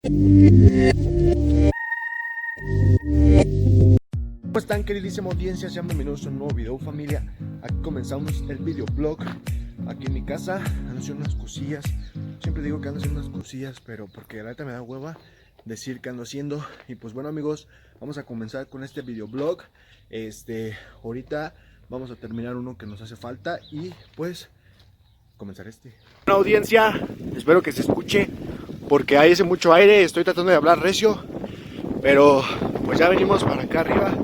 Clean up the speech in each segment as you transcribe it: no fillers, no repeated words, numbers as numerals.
¿Cómo están, queridísima audiencia? Sean bienvenidos a un nuevo video, familia. Aquí comenzamos el videoblog. Aquí en mi casa ando haciendo unas cosillas. Siempre digo que ando haciendo unas cosillas, pero porque la neta me da hueva decir que ando haciendo. Y pues bueno, amigos, vamos a comenzar con este videoblog. Ahorita vamos a terminar uno que nos hace falta y pues comenzar este. Bueno, audiencia, espero que se escuche porque hay ese mucho aire. Estoy tratando de hablar recio, pero pues ya venimos para acá arriba.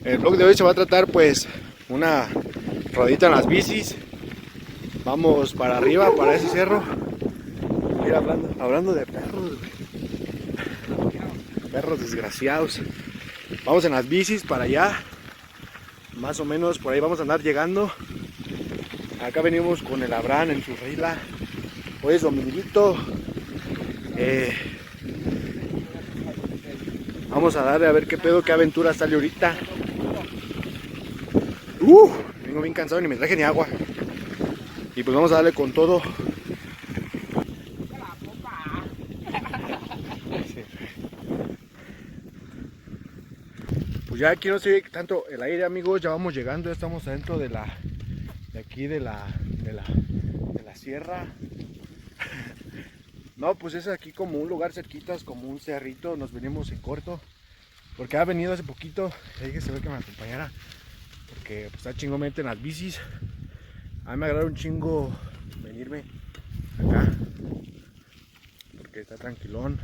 El vlog de hoy se va a tratar pues una rodita en las bicis. Vamos para arriba, para ese cerro. Mira, hablando de perros, perros desgraciados. Vamos en las bicis para allá. Más o menos por ahí vamos a andar llegando. Acá venimos con el Abraham en su regla. Hoy es dominguito. Vamos a darle a ver qué pedo, qué aventura sale ahorita. Vengo bien cansado, ni me traje ni agua. Y pues vamos a darle con todo. Pues ya aquí no se ve tanto el aire, amigos. Ya vamos llegando, ya estamos adentro de aquí de la sierra. No, pues es aquí como un lugar cerquitas, como un cerrito. Nos venimos en corto porque ha venido hace poquito. Le dije se ve que me acompañara porque pues, está chingamente en las bicis. A mí me agrada un chingo venirme acá porque está tranquilón.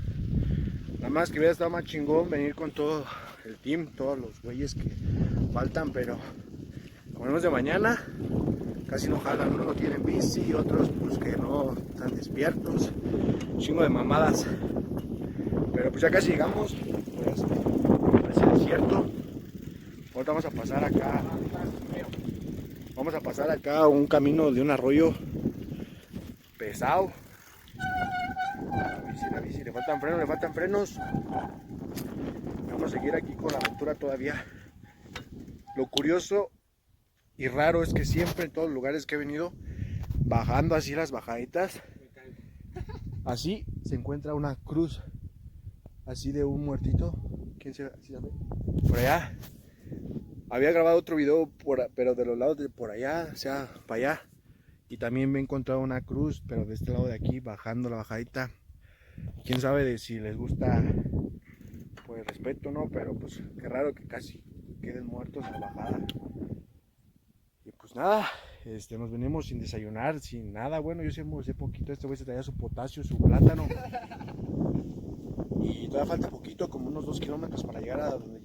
Nada más que hubiera estado más chingón venir con todo el team, todos los güeyes que faltan, pero como venimos de mañana, casi no jalan. Unos no tienen bici, otros pues que no están despiertos, chingo de mamadas. Pero pues ya casi llegamos, pues parece desierto. Ahorita vamos a pasar acá. Vamos a pasar acá un camino de un arroyo pesado. La bici, le faltan frenos. Vamos a seguir aquí con la aventura todavía. Lo curioso y raro es que siempre en todos los lugares que he venido, bajando así las bajaditas, así se encuentra una cruz, así de un muertito. ¿Quién se ve? Por allá. Había grabado otro video, pero de los lados de por allá, o sea, para allá. Y también me he encontrado una cruz, pero de este lado de aquí, bajando la bajadita. Quién sabe de si les gusta, pues respeto, ¿no? Pero pues qué raro que casi queden muertos en la bajada. Y pues nada, nos venimos sin desayunar, sin nada. Bueno, yo siempre sé poquito. Este güey se traía su potasio, su plátano. Y todavía falta poquito, como unos 2 kilómetros para llegar a donde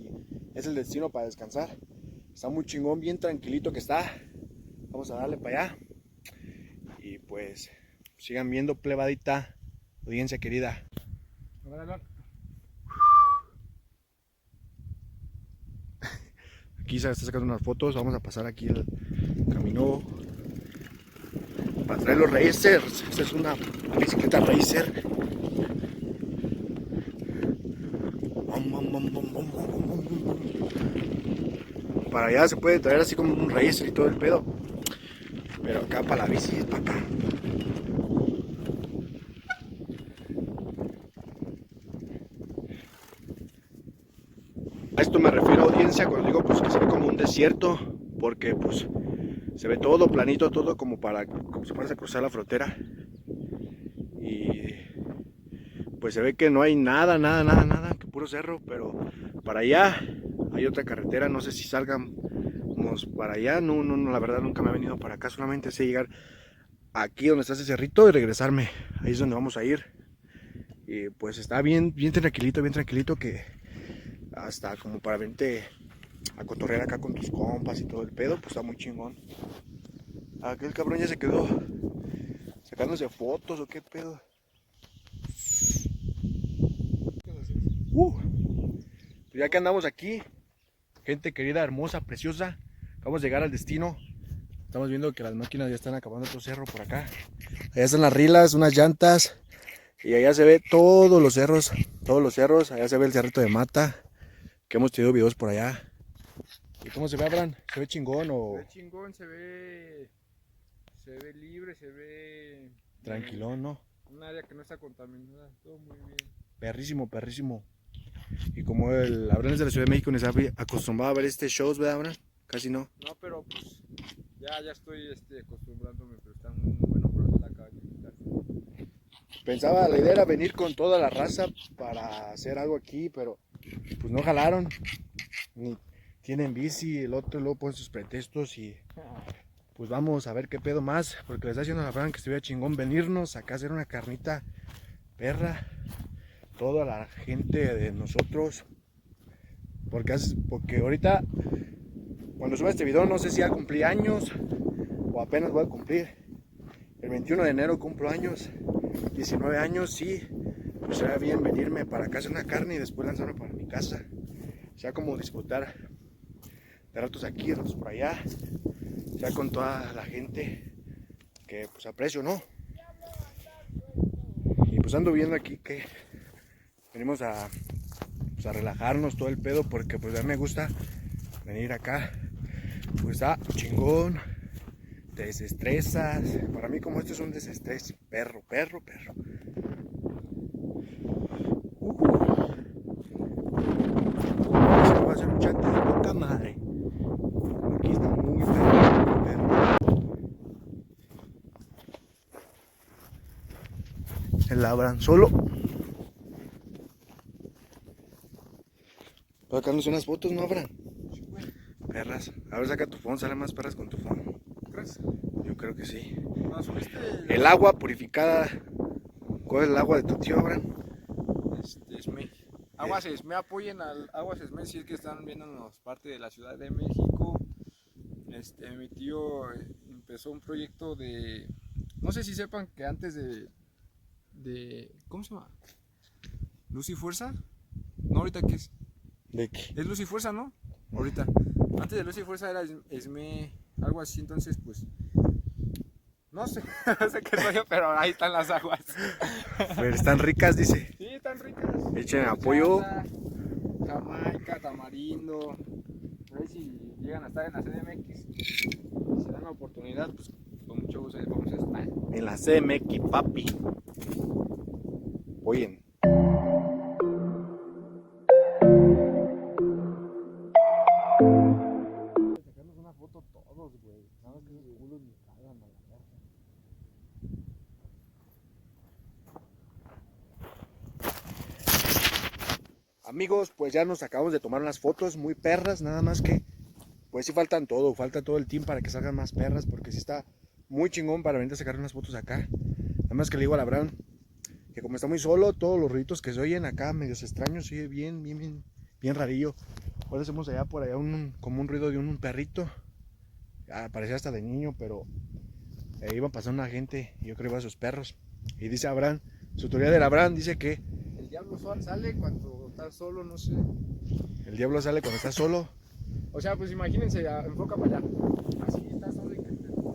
es el destino para descansar. Está muy chingón, bien tranquilito que está. Vamos a darle para allá. Y pues sigan viendo, plebadita, audiencia querida. Aquí se está sacando unas fotos. Vamos a pasar aquí el camino para traer los racers. Esta es una bicicleta racer. Para allá se puede traer así como un racer y todo el pedo. Pero acá para la bici es para acá. A esto me refiero, audiencia, cuando digo pues que se ve como un desierto, porque pues se ve todo planito, todo como si fueras a cruzar la frontera. Y pues se ve que no hay nada, que puro cerro, pero para allá hay otra carretera. No sé si salgamos para allá. No, la verdad nunca me he venido para acá, solamente sé llegar aquí donde está ese cerrito y regresarme. Ahí es donde vamos a ir. Y pues está bien tranquilito que hasta como para verte a cotorrear acá con tus compas y todo el pedo, pues está muy chingón. Aquel cabrón ya se quedó sacándose fotos o qué pedo. Pues ya que andamos aquí, gente querida, hermosa, preciosa, vamos a llegar al destino. Estamos viendo que las máquinas ya están acabando otro cerro por acá. Allá están las rilas, unas llantas. Y allá se ve todos los cerros. Allá se ve el cerrito de Mata, que hemos tenido videos por allá. ¿Y cómo se ve, Abraham? ¿Se ve chingón o...? Se ve chingón, se ve libre, se ve Tranquilón, ¿no? un área que no está contaminada, todo muy bien. perrísimo, perrísimo. Y como el Abraham es de la Ciudad de México, no está acostumbrado a ver este shows, ¿verdad, Abraham? Casi no. No, pero pues ya estoy acostumbrándome, pero está muy bueno por hacer la calle. Pensaba, la idea era venir con toda la raza para hacer algo aquí, pero pues no jalaron. Ni tienen bici, el otro luego ponen sus pretextos y pues vamos a ver qué pedo más, porque les está haciendo a la Fran que estuviera chingón venirnos acá a hacer una carnita perra, toda la gente de nosotros, porque ahorita cuando suba este video no sé si ya cumplí años o apenas voy a cumplir. El 21 de enero cumplo años, 19 años, sí, pues será bien venirme para acá a hacer una carne y después lanzarme para mi casa. Sea como disfrutar de ratos aquí, de ratos por allá, sea con toda la gente que pues aprecio, ¿no? Y pues ando viendo aquí que venimos a relajarnos todo el pedo, porque pues a mí me gusta venir acá, pues está chingón, te desestresas. Para mí como esto es un desestrés, perro. Se va a hacer un chante de poca madre. Aquí está muy perro. El Abraham solo. Para sacarnos unas fotos, ¿no, Abraham? Perras. A ver, saca tu phone, sale más perras con tu phone. ¿Crees? Yo creo que sí. ¿No subiste El agua purificada. ¿Cuál es el agua de tu tío, Abraham? Esme? Aguas Esme, apoyen al Aguas Esme si es que están viéndonos parte de la Ciudad de México. Mi tío empezó un proyecto de... No sé si sepan que antes de ¿cómo se llama? ¿Luz y Fuerza? No, ahorita qué es. ¿De qué? Es Luz y Fuerza, ¿no? Ahorita. Antes de Luz y Fuerza era Esme, algo así, entonces pues... No sé, no sé qué rollo, pero ahí están las aguas. Pero están ricas, dice. Sí, están ricas. Echen apoyo. Jamaica, tamarindo. A ver si llegan a estar en la CDMX. Si se dan la oportunidad, pues con mucho gusto les vamos a estar. En la CMX, papi. Oyen. Sacarnos una foto todos, güey. Nada más que esos culos me cagan a la verga. Amigos, pues ya nos acabamos de tomar unas fotos muy perras, nada más que pues sí falta todo el team para que salgan más perras, porque sí está muy chingón para venir a sacar unas fotos acá. Nada más que le digo a la Abraham que como está muy solo, todos los ruiditos que se oyen acá medios extraños, sigue bien rarillo. Ahora hacemos allá por allá como un ruido de un perrito. Parecía hasta de niño, pero iba pasando una gente y yo creo que iba a sus perros. Y dice Abraham, su teoría del Abraham dice que El diablo sale cuando estás solo, no sé. el diablo sale cuando está solo. O sea, pues imagínense, enfoca para allá. Así estás solo y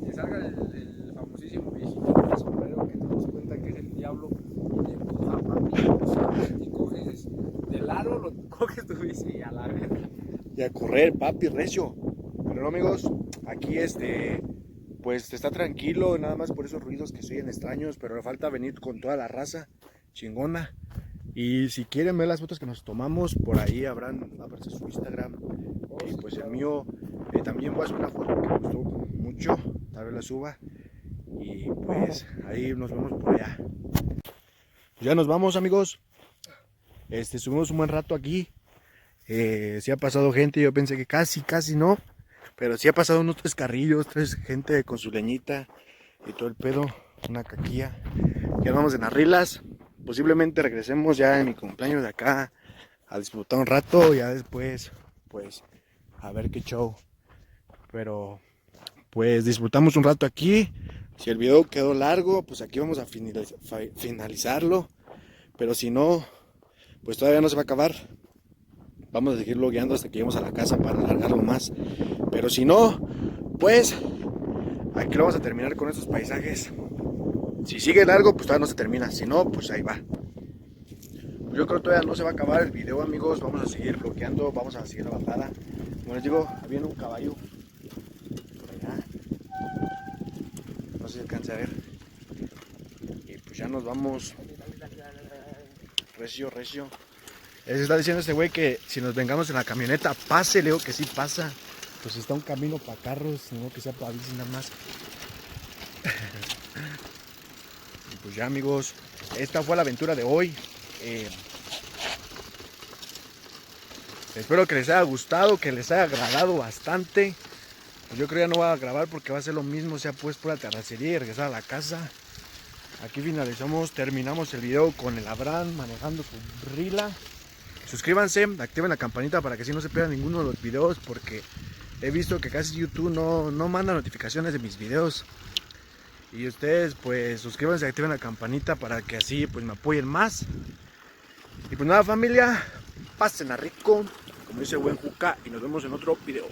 que salga el famosísimo viejito con el sombrero que nos cuenta que es el diablo y te empuja, papi, o sea, y coges del aro, lo coges tu bici y a la verga. Y a correr, papi, recio. Pero no, amigos, aquí pues está tranquilo, nada más por esos ruidos que se oyen extraños, pero le falta venir con toda la raza chingona. Y si quieren ver las fotos que nos tomamos, por ahí va a aparecer su Instagram. Y pues el mío también voy a subir una foto que me gustó mucho, tal vez la suba. Y pues ahí nos vemos por allá. Ya nos vamos, amigos. Subimos un buen rato aquí. Sí ha pasado gente, yo pensé que casi no. Pero sí ha pasado unos 3 carrillos, 3 gente con su leñita y todo el pedo, una caquilla. Ya vamos en Arrilas. Posiblemente regresemos ya en mi cumpleaños de acá a disfrutar un rato, ya después pues a ver qué show. Pero pues disfrutamos un rato aquí. Si el video quedó largo, pues aquí vamos a finalizarlo. Pero si no, pues todavía no se va a acabar. Vamos a seguir logueando hasta que lleguemos a la casa para alargarlo más. Pero si no, pues aquí lo vamos a terminar con estos paisajes. Si sigue largo, pues todavía no se termina. Si no, pues ahí va. Yo creo que todavía no se va a acabar el video, amigos. Vamos a seguir bloqueando, vamos a seguir la bajada. Como les digo, viene un caballo por allá. No sé si alcanza a ver. Y pues ya nos vamos. recio, recio. Se está diciendo este güey que si nos vengamos en la camioneta, pase, Leo, que sí pasa. Pues está un camino para carros, no que sea para bici nada más. Y pues ya, amigos, esta fue la aventura de hoy. Espero que les haya gustado, que les haya agradado bastante. Pues yo creo que ya no voy a grabar porque va a ser lo mismo, sea pues por la terracería y regresar a la casa. Aquí terminamos el video con el Abraham manejando su Rila. Suscríbanse, activen la campanita para que así no se pierdan ninguno de los videos, porque he visto que casi YouTube no manda notificaciones de mis videos. Y ustedes pues suscríbanse, activen la campanita para que así pues me apoyen más. Y pues nada, familia, pasen a rico, como dice buen Juca, y nos vemos en otro video.